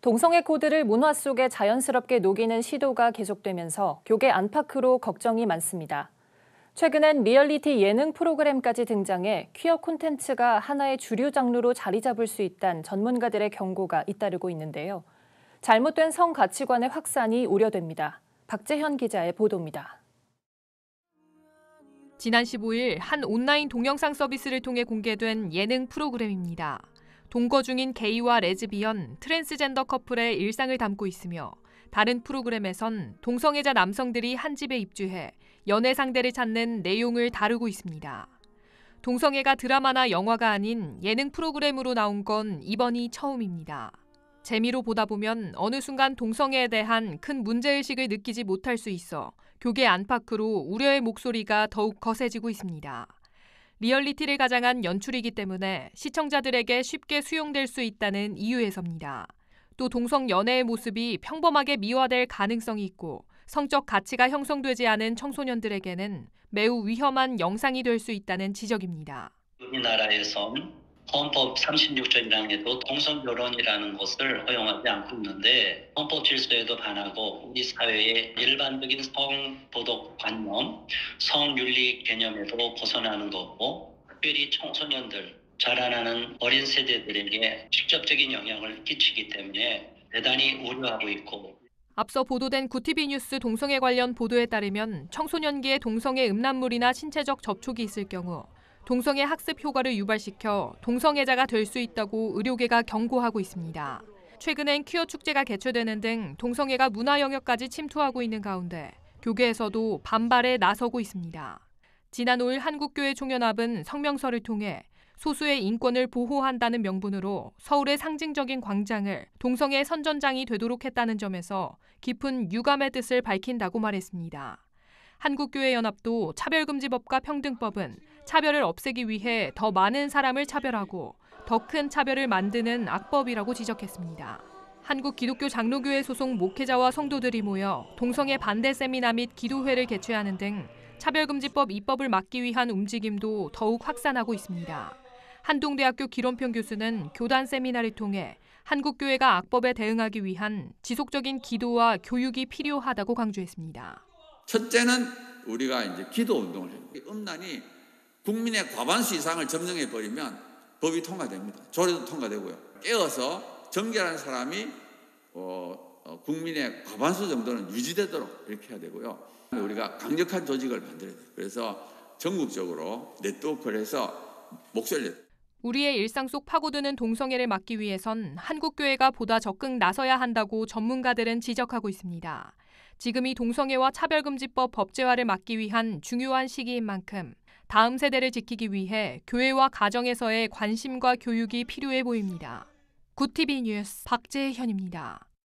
동성애 코드를 문화 속에 자연스럽게 녹이는 시도가 계속되면서 교계 안팎으로 걱정이 많습니다. 최근엔 리얼리티 예능 프로그램까지 등장해 퀴어 콘텐츠가 하나의 주류 장르로 자리 잡을 수 있다는 전문가들의 경고가 잇따르고 있는데요. 잘못된 성 가치관의 확산이 우려됩니다. 박재현 기자의 보도입니다. 지난 15일 한 온라인 동영상 서비스를 통해 공개된 예능 프로그램입니다. 동거 중인 게이와 레즈비언, 트랜스젠더 커플의 일상을 담고 있으며 다른 프로그램에선 동성애자 남성들이 한 집에 입주해 연애 상대를 찾는 내용을 다루고 있습니다. 동성애가 드라마나 영화가 아닌 예능 프로그램으로 나온 건 이번이 처음입니다. 재미로 보다 보면 어느 순간 동성애에 대한 큰 문제의식을 느끼지 못할 수 있어 교계 안팎으로 우려의 목소리가 더욱 거세지고 있습니다. 리얼리티를 가장한 연출이기 때문에 시청자들에게 쉽게 수용될 수 있다는 이유에서입니다. 또 동성 연애의 모습이 평범하게 미화될 가능성이 있고 성적 가치가 형성되지 않은 청소년들에게는 매우 위험한 영상이 될 수 있다는 지적입니다. 우리나라에선 헌법 36조 1항에도 동성 결혼이라는 것을 허용하지 않고 있는데 헌법 질서에도 반하고 우리 사회의 일반적인 성도덕 관념, 성윤리 개념에도 벗어나는 거고 특별히 청소년들, 자라나는 어린 세대들에게 직접적인 영향을 끼치기 때문에 대단히 우려하고 있고 앞서 보도된 구티비 뉴스 동성애 관련 보도에 따르면 청소년기에 동성애 음란물이나 신체적 접촉이 있을 경우 동성애 학습 효과를 유발시켜 동성애자가 될 수 있다고 의료계가 경고하고 있습니다. 최근엔 퀴어 축제가 개최되는 등 동성애가 문화 영역까지 침투하고 있는 가운데 교계에서도 반발에 나서고 있습니다. 지난 5일 한국교회총연합은 성명서를 통해 소수의 인권을 보호한다는 명분으로 서울의 상징적인 광장을 동성애 선전장이 되도록 했다는 점에서 깊은 유감의 뜻을 밝힌다고 말했습니다. 한국교회연합도 차별금지법과 평등법은 차별을 없애기 위해 더 많은 사람을 차별하고 더 큰 차별을 만드는 악법이라고 지적했습니다. 한국기독교장로교회 소속 목회자와 성도들이 모여 동성애 반대 세미나 및 기도회를 개최하는 등 차별금지법 입법을 막기 위한 움직임도 더욱 확산하고 있습니다. 한동대학교 기론평 교수는 교단 세미나를 통해 한국교회가 악법에 대응하기 위한 지속적인 기도와 교육이 필요하다고 강조했습니다. 첫째는 우리가 이제 기도 운동을 해요. 음란이 국민의 과반수 이상을 점령해 버리면 법이 통과됩니다. 조례도 통과되고요. 깨어서 정결한 사람이 국민의 과반수 정도는 유지되도록 이렇게 해야 되고요. 우리가 강력한 조직을 만들어야 돼요. 그래서 전국적으로 네트워크를 해서 목소리를 우리의 일상 속 파고드는 동성애를 막기 위해선 한국교회가 보다 적극 나서야 한다고 전문가들은 지적하고 있습니다. 지금이 동성애와 차별금지법 법제화를 막기 위한 중요한 시기인 만큼 다음 세대를 지키기 위해 교회와 가정에서의 관심과 교육이 필요해 보입니다. 구티비 뉴스 박재현입니다.